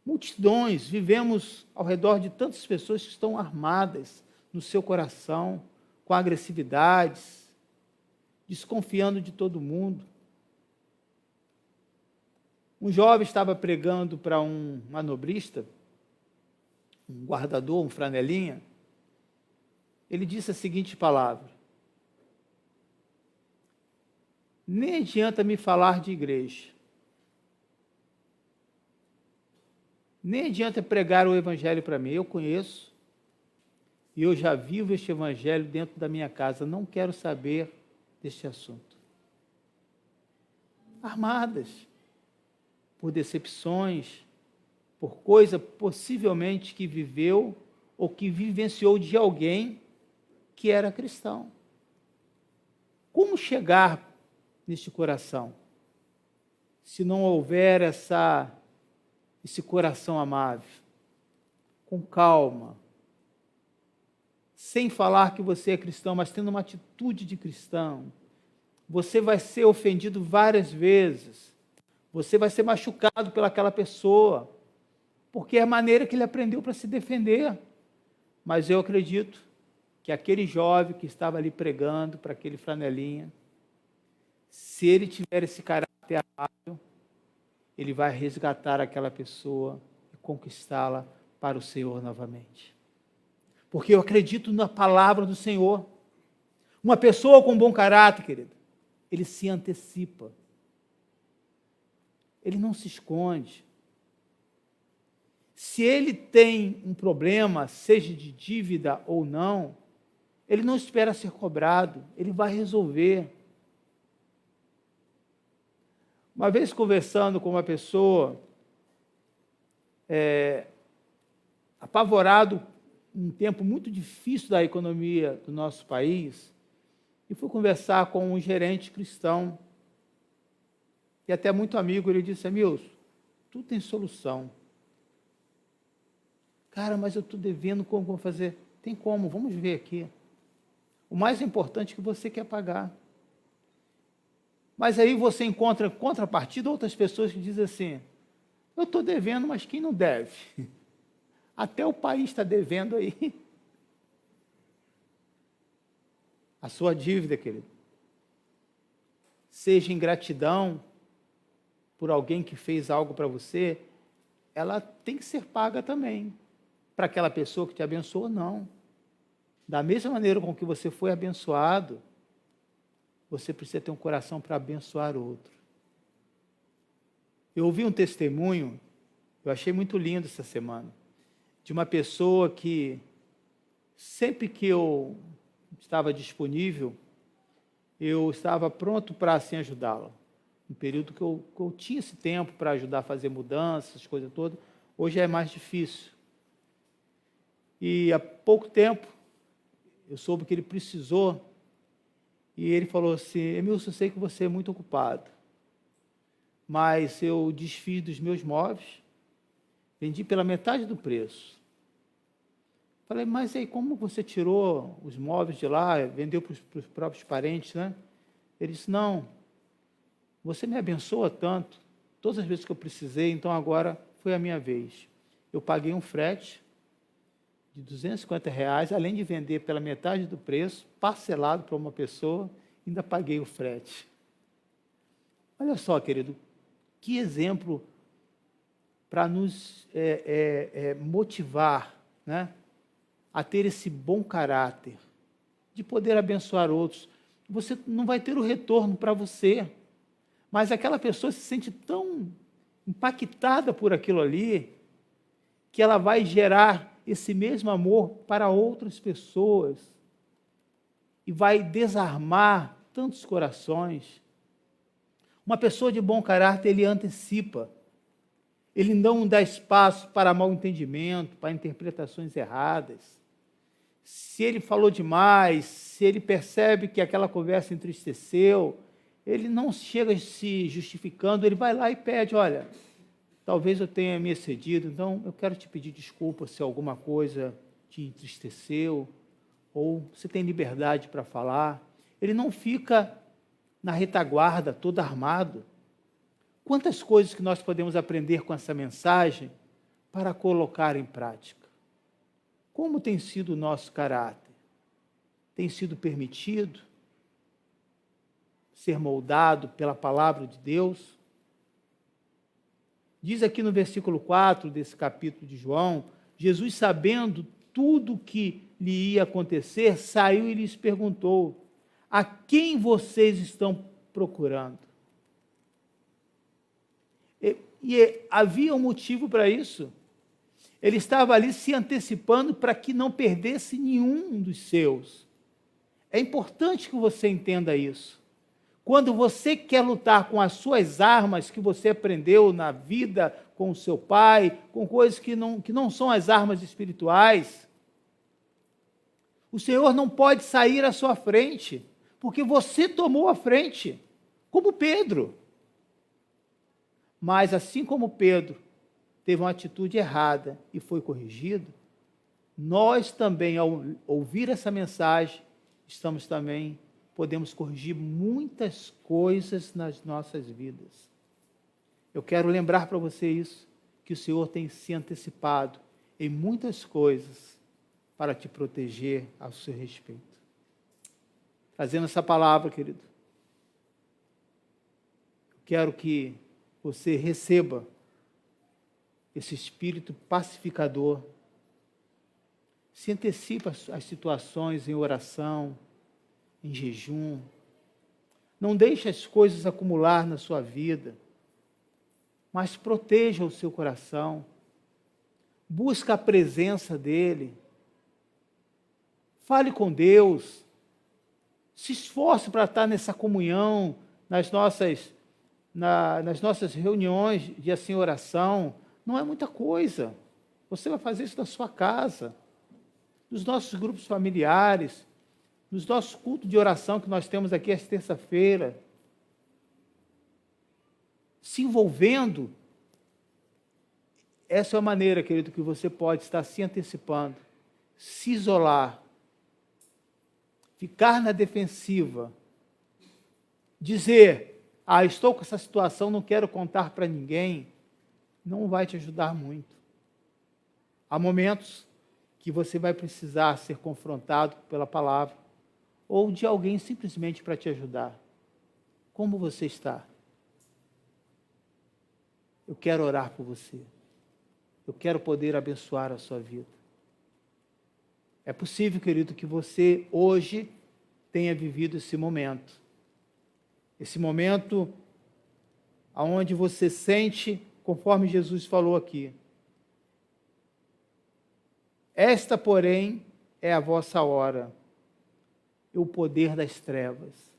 Multidões, vivemos ao redor de tantas pessoas que estão armadas no seu coração, com agressividades, desconfiando de todo mundo. Um jovem estava pregando para um manobrista, um guardador, um franelinha. Ele disse a seguinte palavra: nem adianta me falar de igreja. Nem adianta pregar o evangelho para mim. Eu conheço e eu já vivo este evangelho dentro da minha casa. Não quero saber deste assunto. Armadas por decepções, por coisa possivelmente que viveu ou que vivenciou de alguém que era cristão. Como chegar neste coração se não houver esse coração amável, com calma, sem falar que você é cristão, mas tendo uma atitude de cristão? Você vai ser ofendido várias vezes, Você vai ser machucado pelaquela pessoa, porque é a maneira que ele aprendeu para se defender. Mas eu acredito que aquele jovem que estava ali pregando para aquele flanelinha, se ele tiver esse caráter amável, ele vai resgatar aquela pessoa e conquistá-la para o Senhor novamente. Porque eu acredito na palavra do Senhor. Uma pessoa com bom caráter, querido, ele se antecipa. Ele não se esconde. Se ele tem um problema, seja de dívida ou não, ele não espera ser cobrado, ele vai resolver. Uma vez conversando com uma pessoa, apavorado, um tempo muito difícil da economia do nosso país, e fui conversar com um gerente cristão, e até muito amigo, ele disse: Amilson, tudo tem solução. Cara, mas eu estou devendo, como vou fazer? Tem como, vamos ver aqui. O mais importante é que você quer pagar. Mas aí você encontra contrapartida outras pessoas que dizem assim: eu estou devendo, mas quem não deve? Até o país está devendo aí. A sua dívida, querido, seja em gratidão por alguém que fez algo para você, ela tem que ser paga também. Para aquela pessoa que te abençoou, não. Da mesma maneira com que você foi abençoado, você precisa ter um coração para abençoar outro. Eu ouvi um testemunho, eu achei muito lindo essa semana, de uma pessoa que, sempre que eu estava disponível, eu estava pronto para assim ajudá-la. Um período que eu tinha esse tempo para ajudar a fazer mudanças, as coisas todas. Hoje é mais difícil. E há pouco tempo, eu soube que ele precisou, e ele falou assim: Emilson, eu sei que você é muito ocupado, mas eu desfiz dos meus móveis, vendi pela metade do preço. Falei: mas aí como você tirou os móveis de lá, vendeu para os próprios parentes, né? Ele disse: não, você me abençoa tanto, todas as vezes que eu precisei, então agora foi a minha vez. Eu paguei um frete de R$250, além de vender pela metade do preço, parcelado para uma pessoa, ainda paguei o frete. Olha só, querido, que exemplo para nos motivar, né, a ter esse bom caráter, de poder abençoar outros. Você não vai ter o retorno para você, mas aquela pessoa se sente tão impactada por aquilo ali, que ela vai gerar esse mesmo amor para outras pessoas e vai desarmar tantos corações. Uma pessoa de bom caráter, ele antecipa, ele não dá espaço para mal entendimento, para interpretações erradas. Se ele falou demais, se ele percebe que aquela conversa entristeceu, ele não chega se justificando, ele vai lá e pede: olha, talvez eu tenha me excedido, então eu quero te pedir desculpa se alguma coisa te entristeceu, ou você tem liberdade para falar. Ele não fica na retaguarda, todo armado. Quantas coisas que nós podemos aprender com essa mensagem para colocar em prática? Como tem sido o nosso caráter? Tem sido permitido ser moldado pela palavra de Deus? Diz aqui no versículo 4 desse capítulo de João: Jesus, sabendo tudo o que lhe ia acontecer, saiu e lhes perguntou: a quem vocês estão procurando? E havia um motivo para isso. Ele estava ali se antecipando para que não perdesse nenhum dos seus. É importante que você entenda isso. Quando você quer lutar com as suas armas que você aprendeu na vida, com o seu pai, com coisas que não são as armas espirituais, o Senhor não pode sair à sua frente, porque você tomou a frente, como Pedro. Mas assim como Pedro teve uma atitude errada e foi corrigido, nós também, ao ouvir essa mensagem, podemos corrigir muitas coisas nas nossas vidas. Eu quero lembrar para você isso, que o Senhor tem se antecipado em muitas coisas para te proteger ao seu respeito. Trazendo essa palavra, querido, eu quero que você receba esse espírito pacificador, se antecipa às situações em oração, em jejum. Não deixe as coisas acumular na sua vida, mas proteja o seu coração. Busca a presença dEle. Fale com Deus. Se esforce para estar nessa comunhão, nas nossas reuniões de assim, oração. Não é muita coisa. Você vai fazer isso na sua casa, nos nossos grupos familiares, nos nossos cultos de oração que nós temos aqui às terça-feira. Se envolvendo, essa é a maneira, querido, que você pode estar se antecipando, se isolar, ficar na defensiva, dizer, estou com essa situação, não quero contar para ninguém, não vai te ajudar muito. Há momentos que você vai precisar ser confrontado pela palavra, ou de alguém simplesmente para te ajudar. Como você está? Eu quero orar por você. Eu quero poder abençoar a sua vida. É possível, querido, que você hoje tenha vivido esse momento. Esse momento onde você sente, conforme Jesus falou aqui, esta, porém, é a vossa hora, o poder das trevas.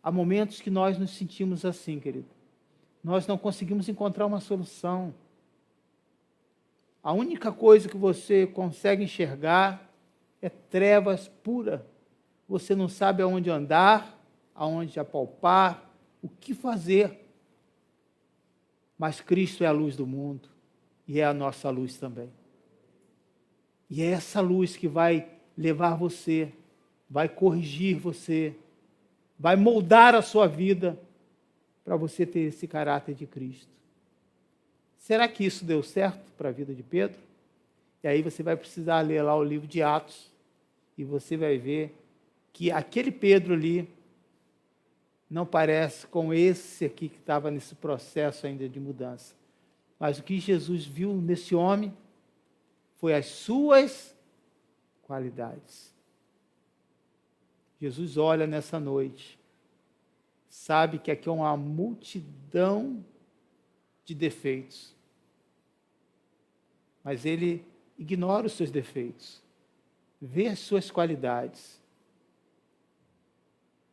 Há momentos que nós nos sentimos assim, querido. Nós não conseguimos encontrar uma solução. A única coisa que você consegue enxergar é trevas pura. Você não sabe aonde andar, aonde apalpar, o que fazer. Mas Cristo é a luz do mundo e é a nossa luz também. E é essa luz que vai levar você, vai corrigir você, vai moldar a sua vida para você ter esse caráter de Cristo. Será que isso deu certo para a vida de Pedro? E aí você vai precisar ler lá o livro de Atos e você vai ver que aquele Pedro ali não parece com esse aqui que estava nesse processo ainda de mudança. Mas o que Jesus viu nesse homem foi as suas qualidades. Jesus olha nessa noite, sabe que aqui é uma multidão de defeitos, mas ele ignora os seus defeitos, vê as suas qualidades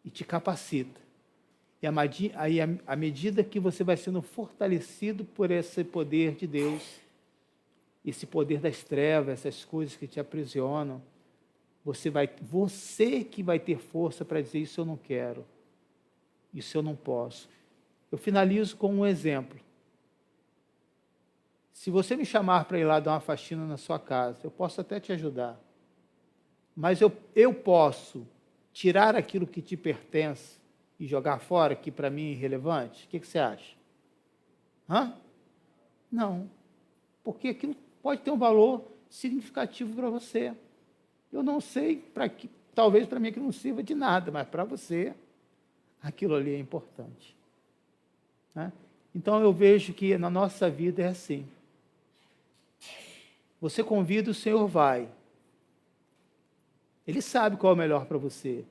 e te capacita. E à medida que você vai sendo fortalecido por esse poder de Deus, esse poder das trevas, essas coisas que te aprisionam, você que vai ter força para dizer, isso eu não quero, isso eu não posso. Eu finalizo com um exemplo. Se você me chamar para ir lá dar uma faxina na sua casa, eu posso até te ajudar. Mas eu posso tirar aquilo que te pertence e jogar fora, que para mim é irrelevante? O que você acha? Não. Porque aquilo pode ter um valor significativo para você. Eu não sei, talvez para mim aquilo não sirva de nada, mas para você, aquilo ali é importante. Então eu vejo que na nossa vida é assim. Você convida, o Senhor vai. Ele sabe qual é o melhor para você,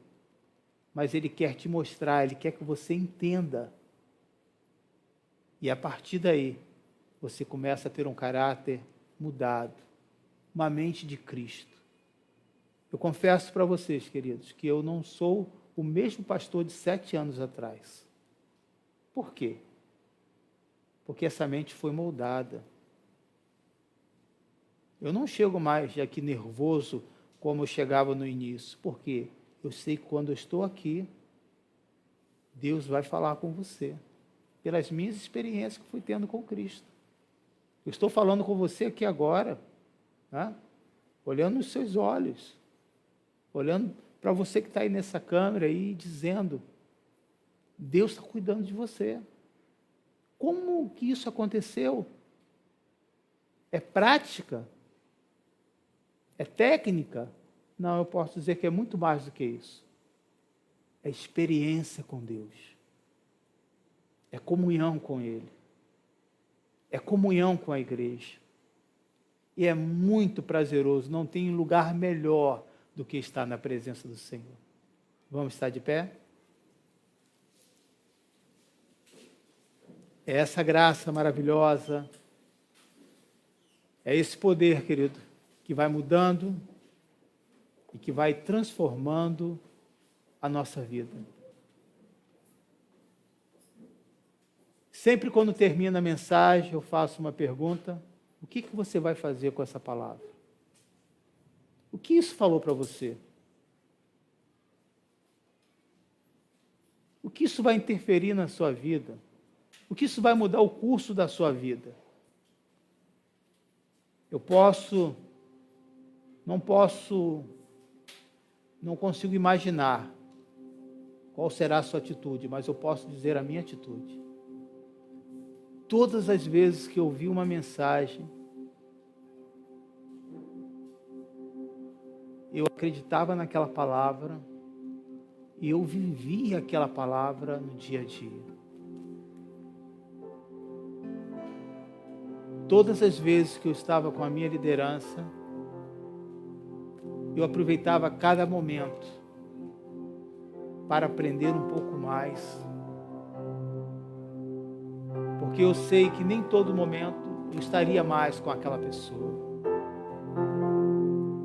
mas Ele quer te mostrar, Ele quer que você entenda. E a partir daí, você começa a ter um caráter mudado, uma mente de Cristo. Eu confesso para vocês, queridos, que eu não sou o mesmo pastor de 7 anos atrás. Por quê? Porque essa mente foi moldada. Eu não chego mais aqui nervoso como eu chegava no início. Por quê? Eu sei que quando eu estou aqui, Deus vai falar com você. Pelas minhas experiências que fui tendo com Cristo. Eu estou falando com você aqui agora, olhando nos seus olhos, olhando para você que está aí nessa câmera e dizendo, Deus está cuidando de você. Como que isso aconteceu? É prática? É técnica? Não, eu posso dizer que é muito mais do que isso. É experiência com Deus. É comunhão com Ele. É comunhão com a igreja. E é muito prazeroso, não tem lugar melhor do que estar na presença do Senhor. Vamos estar de pé? É essa graça maravilhosa, é esse poder, querido, que vai mudando e que vai transformando a nossa vida. Sempre quando termina a mensagem, eu faço uma pergunta: o que você vai fazer com essa palavra? O que isso falou para você? O que isso vai interferir na sua vida? O que isso vai mudar o curso da sua vida? Não consigo imaginar qual será a sua atitude, mas eu posso dizer a minha atitude. Todas as vezes que eu ouvi uma mensagem, eu acreditava naquela palavra e eu vivia aquela palavra no dia a dia. Todas as vezes que eu estava com a minha liderança, eu aproveitava cada momento para aprender um pouco mais. Porque eu sei que nem todo momento eu estaria mais com aquela pessoa.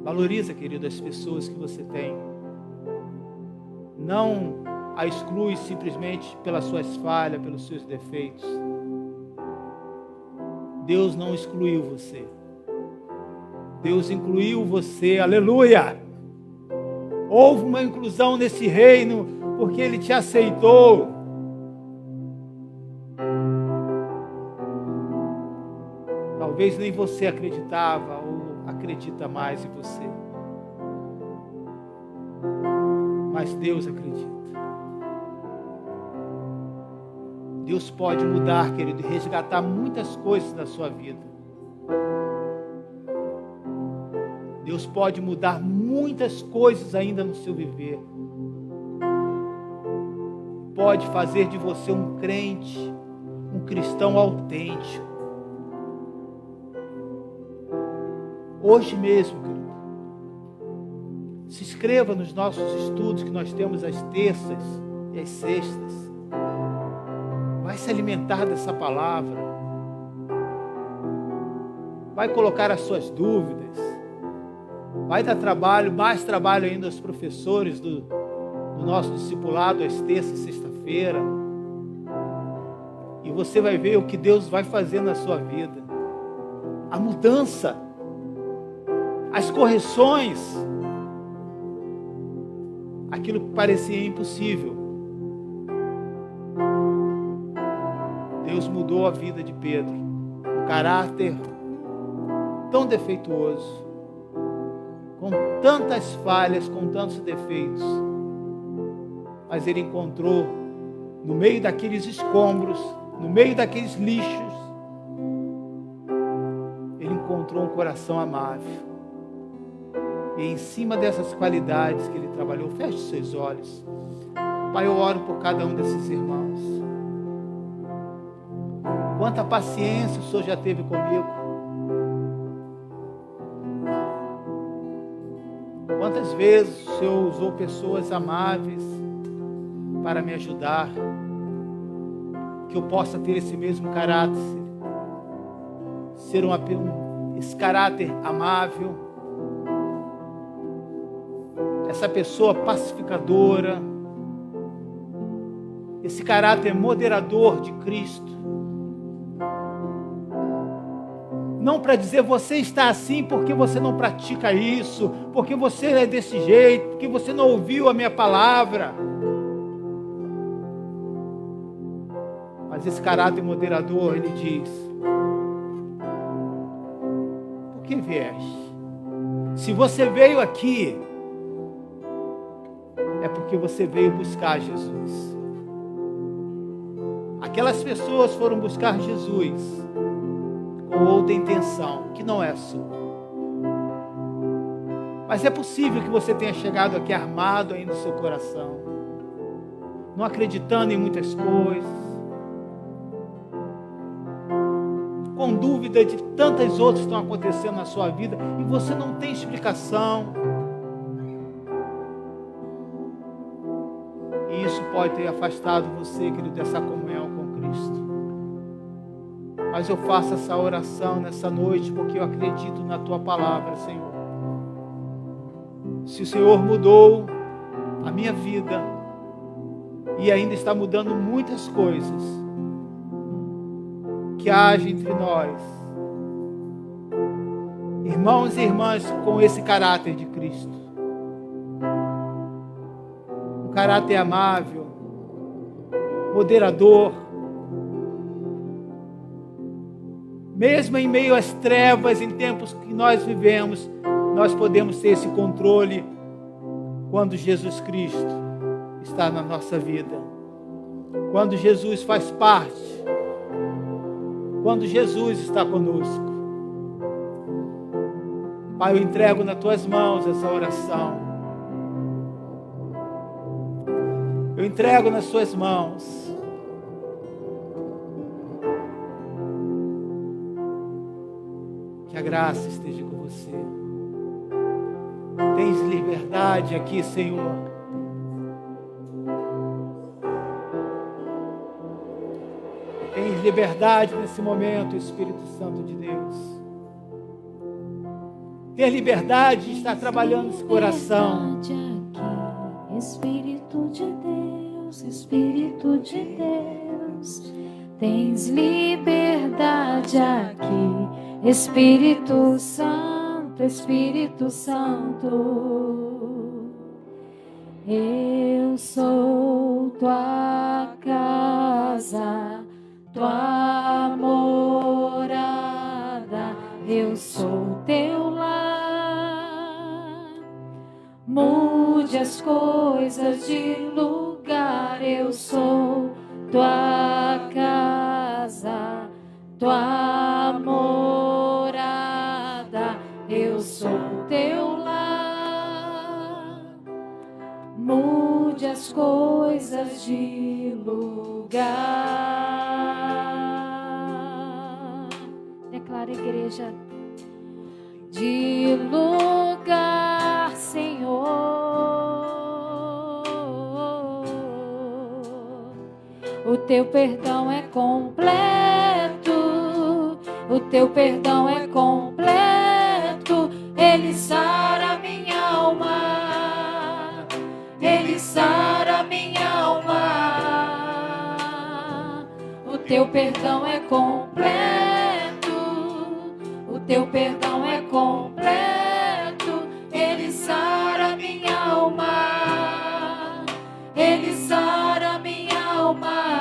Valoriza, querido, as pessoas que você tem. Não a exclui simplesmente pelas suas falhas, pelos seus defeitos. Deus não excluiu você. Deus incluiu você, aleluia! Houve uma inclusão nesse reino, porque Ele te aceitou. Talvez nem você acreditava ou acredita mais em você. Mas Deus acredita. Deus pode mudar, querido, e resgatar muitas coisas da sua vida. Deus pode mudar muitas coisas ainda no seu viver. Pode fazer de você um crente, um cristão autêntico. Hoje mesmo, querido, se inscreva nos nossos estudos que nós temos às terças e às sextas. Vai se alimentar dessa palavra. Vai colocar as suas dúvidas. Vai dar trabalho, mais trabalho ainda aos professores do nosso discipulado às terças e sexta-feira. E você vai ver o que Deus vai fazer na sua vida. A mudança. As correções. Aquilo que parecia impossível. Deus mudou a vida de Pedro. Um caráter tão defeituoso, com tantas falhas, com tantos defeitos. Mas ele encontrou, no meio daqueles escombros, no meio daqueles lixos, ele encontrou um coração amável. E em cima dessas qualidades que ele trabalhou, feche seus olhos. Pai, eu oro por cada um desses irmãos. Quanta paciência o Senhor já teve comigo. Quantas vezes o Senhor usou pessoas amáveis para me ajudar. Que eu possa ter esse mesmo caráter. Ser esse caráter amável. Essa pessoa pacificadora. Esse caráter moderador de Cristo. Não para dizer você está assim porque você não pratica isso, porque você é desse jeito, porque você não ouviu a minha palavra. Mas esse caráter moderador, ele diz: por que vieste? Se você veio aqui, é porque você veio buscar Jesus. Aquelas pessoas foram buscar Jesus com outra intenção, que não é a sua. Mas é possível que você tenha chegado aqui armado aí no seu coração, não acreditando em muitas coisas, com dúvida de tantas outras que estão acontecendo na sua vida, e você não tem explicação. E isso pode ter afastado você, querido, dessa comunhão com Cristo. Mas eu faço essa oração nessa noite, porque eu acredito na Tua palavra, Senhor. Se o Senhor mudou a minha vida, e ainda está mudando muitas coisas, que haja entre nós irmãos e irmãs com esse caráter de Cristo, um caráter amável, moderador, mesmo em meio às trevas, em tempos que nós vivemos, nós podemos ter esse controle quando Jesus Cristo está na nossa vida, quando Jesus faz parte, quando Jesus está conosco. Pai, eu entrego nas Tuas mãos essa oração. Eu entrego nas Suas mãos. Que a graça esteja com você. Tens liberdade aqui, Senhor. Tens liberdade nesse momento, Espírito Santo de Deus. Ter liberdade de estar trabalhando esse coração. Aqui, Espírito de Deus, Espírito de Deus. Tens liberdade aqui, Espírito Santo, Espírito Santo. Eu sou tua casa, tua morada, eu sou teu lar. Mude as coisas de lugar, eu sou tua casa, tua morada, eu sou teu lar. Mude as coisas de lugar. Declara, igreja. De lugar, Senhor. O teu perdão é completo. O teu perdão é completo. Ele sara minha alma. Ele sara minha alma. O teu perdão é completo. O teu perdão é completo. Ele sara minha alma. Ele sara minha alma.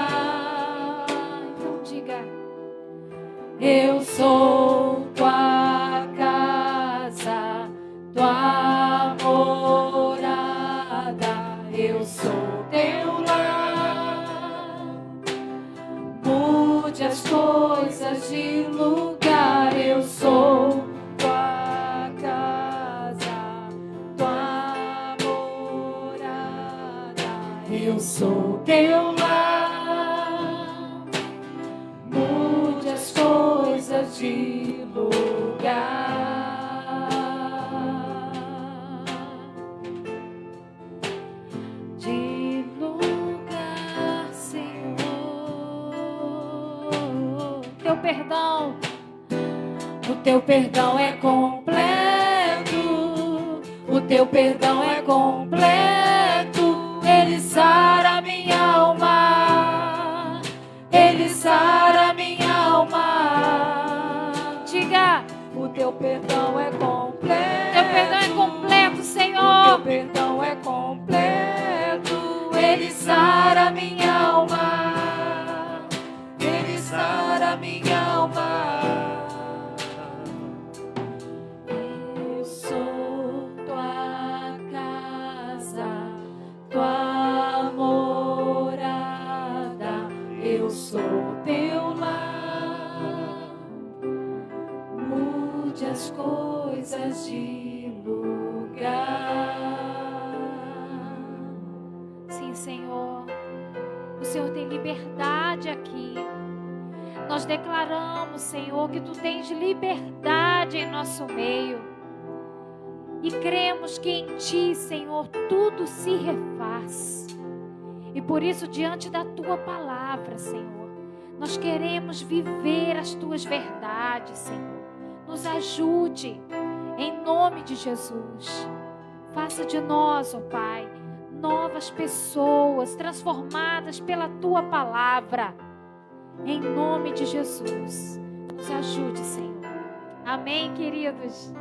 Então diga: eu sou tua casa, tua morada, eu sou teu lar. Mude as coisas de lugar, eu sou tua casa, tua morada, eu sou teu lar. Mude as coisas de lugar. De lugar, Senhor. Teu perdão. O teu perdão é completo. O teu perdão é completo. Ele sara minha alma. Ele sara minha alma. Diga: o teu perdão é completo. Teu perdão é completo, Senhor. O teu perdão é completo. Ele sara minha alma. Ele sara minha alma. Eu sou tua casa, tua morada. Eu sou mude as coisas de lugar. Sim, Senhor, o Senhor tem liberdade aqui. Nós declaramos, Senhor, que Tu tens liberdade em nosso meio. E cremos que em Ti, Senhor, tudo se refaz. E por isso, diante da Tua palavra, Senhor, nós queremos viver as Tuas verdades, Senhor. Nos ajude, em nome de Jesus. Faça de nós, ó Pai, novas pessoas transformadas pela Tua palavra. Em nome de Jesus. Nos ajude, Senhor. Amém, queridos?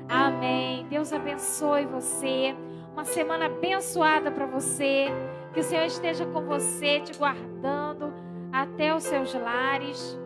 Amém. Deus abençoe você. Uma semana abençoada para você. Que o Senhor esteja com você, te guardando até os seus lares.